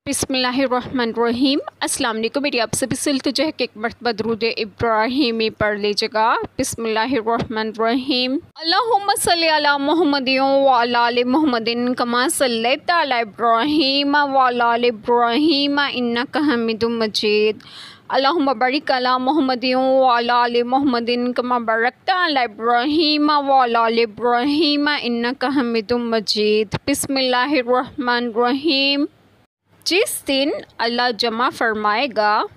बिस्मिल्लाहिर्रहमानिर्रहीम। अस्सलाम वालेकुम। मेरी आप सभी से इल्तिजा है कि एक मरतबा दुरूद इब्राहीमी पढ़ लीजिएगा। बिस्मिल्लाहिर्रहमानिर्रहीम। अल्लाहुम्मा सल्ली अला मुहम्मदिन व अला आलि मुहम्मदिन कमा सल्लैता अला इब्राहीम व अला आलि इब्राहीम इन्नका हमीदुम मजीद। अल्लाहुम्मा बारिक अला मुहम्मदिन व अला आलि मुहम्मदिन कमा बारकता अला इब्राहीम व अला आलि इब्राहीम इन्नका हमीदुम मजीद। बिस्मिल्लाहिर्रहमानिर्रहीम। जिस दिन अल्लाह जमा फरमाएगा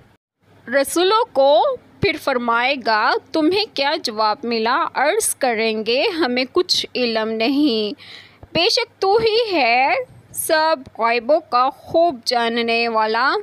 रसूलों को, फिर फरमाएगा तुम्हें क्या जवाब मिला। अर्ज़ करेंगे हमें कुछ इल्म नहीं, बेशक तू ही है सब ग़ैबों का खूब जानने वाला।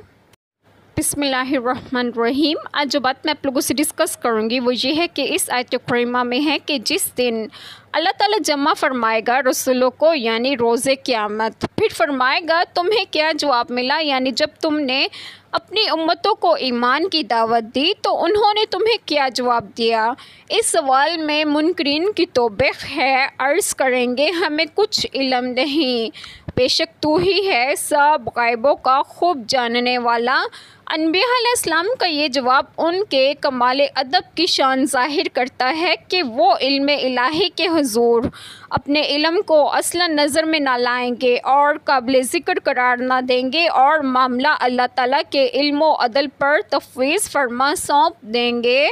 बिस्मिल्लाहिर्रहमानिर्रहीम। आज जो बात मैं आप लोगों से डिस्कस करूंगी वो ये है कि इस आयत करीमा में है कि जिस दिन अल्लाह ताला जमा फरमाएगा रसूलों को, यानी रोज़े क़यामत, फिर फरमाएगा तुम्हें क्या जवाब मिला, यानी जब तुमने अपनी उम्मतों को ईमान की दावत दी तो उन्होंने तुम्हें क्या जवाब दिया। इस सवाल में मुनकरीन की तौबीख है। अर्ज़ करेंगे हमें कुछ इल्म नहीं, बेशक तू ही है सब ग़ैबों का खूब जानने वाला। अनबिया अलैहिस्सलाम का ये जवाब उनके कमाल अदब की शान ज़ाहिर करता है कि वो इल्म इलाही के हुज़ूर अपने इल्म को असलन नज़र में ना लाएंगे और काबिल ज़िक्र करार ना देंगे और मामला अल्लाह ताला के इल्म व अदल पर तफ़वीज़ फरमा सौंप देंगे।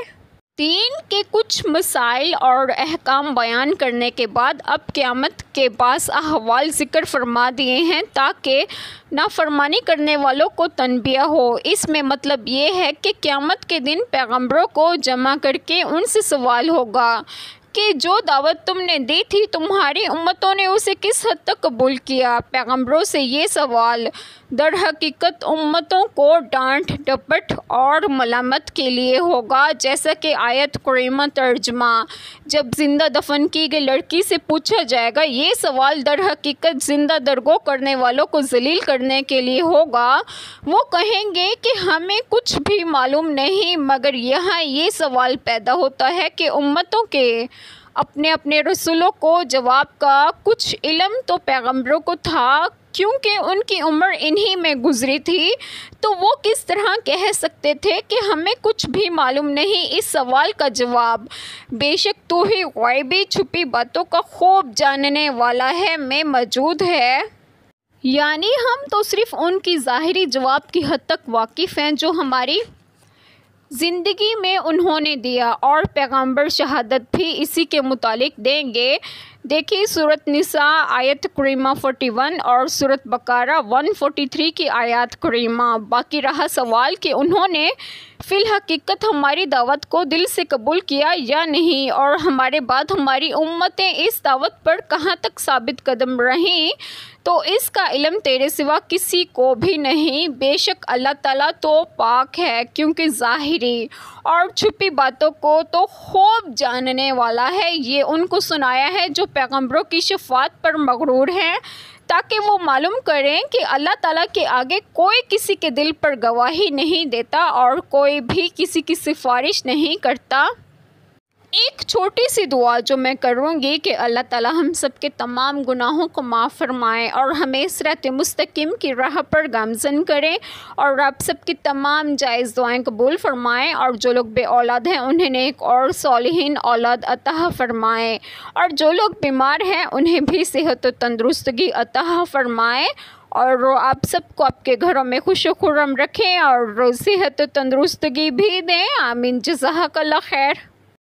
दीन के कुछ मसाइल और अहकाम बयान करने के बाद अब क़यामत के पास अहवाल ज़िक्र फरमा दिए हैं ताकि नाफरमानी करने वालों को तनबिया हो। इसमें मतलब ये है कि क़यामत के दिन पैगंबरों को जमा करके उनसे सवाल होगा कि जो दावत तुमने दी थी तुम्हारी उम्मतों ने उसे किस हद तक कबूल किया। पैगंबरों से ये सवाल दर हकीकत उम्मतों को डांट डपट और मलामत के लिए होगा, जैसा कि आयत करीमा तर्जमा। जब जिंदा दफन की गई लड़की से पूछा जाएगा, ये सवाल दर हकीकत जिंदा दरगो करने वालों को जलील करने के लिए होगा। वो कहेंगे कि हमें कुछ भी मालूम नहीं, मगर यहाँ ये सवाल पैदा होता है कि उम्मतों के अपने अपने रसूलों को जवाब का कुछ इल्म तो पैगंबरों को था, क्योंकि उनकी उम्र इन्हीं में गुजरी थी, तो वो किस तरह कह सकते थे कि हमें कुछ भी मालूम नहीं। इस सवाल का जवाब बेशक तू ही ग़ैबी छुपी बातों का खूब जानने वाला है में मौजूद है, यानी हम तो सिर्फ़ उनकी ज़ाहिरी जवाब की हद तक वाकिफ़ हैं जो हमारी ज़िंदगी में उन्होंने दिया, और पैगंबर शहादत भी इसी के मुतालिक देंगे। देखिए सूरत निसा आयत करीमा 41 और सूरत बकारा 143 की आयत करीमा। बाकी रहा सवाल कि उन्होंने फ़िल हकीकत हमारी दावत को दिल से कबूल किया या नहीं, और हमारे बाद हमारी उम्मतें इस दावत पर कहाँ तक साबित कदम रहीं, तो इसका इल्म तेरे सिवा किसी को भी नहीं। बेशक अल्लाह ताला तो पाक है, क्योंकि ज़ाहिरी और छुपी बातों को तो खूब जानने वाला है। ये उनको सुनाया है जो पैगंबरों की शफ़ाअत पर मगरूर हैं, ताकि वो मालूम करें कि अल्लाह ताला के आगे कोई किसी के दिल पर गवाही नहीं देता और कोई भी किसी की सिफारिश नहीं करता। एक छोटी सी दुआ जो मैं करूँगी कि अल्लाह ताला हम सब के तमाम गुनाहों को माफ़ फरमाए और हमें सिरात मुस्तकीम की राह पर गामज़न करें, और आप सब की तमाम जायज़ दुआएं कबूल फरमाएं, और जो लोग बे औलाद हैं उन्हें नेक और सालिहीन औलाद अता फरमाएं, और जो लोग बीमार हैं उन्हें भी सेहत व तंदुरुस्तगी अता फरमाएं, और आप सबको आपके घरों में खुश खुर्रम रखें और सेहत व तंदुरुस्तगी भी दें। आमीन। जज़ाकल्लाह खैर।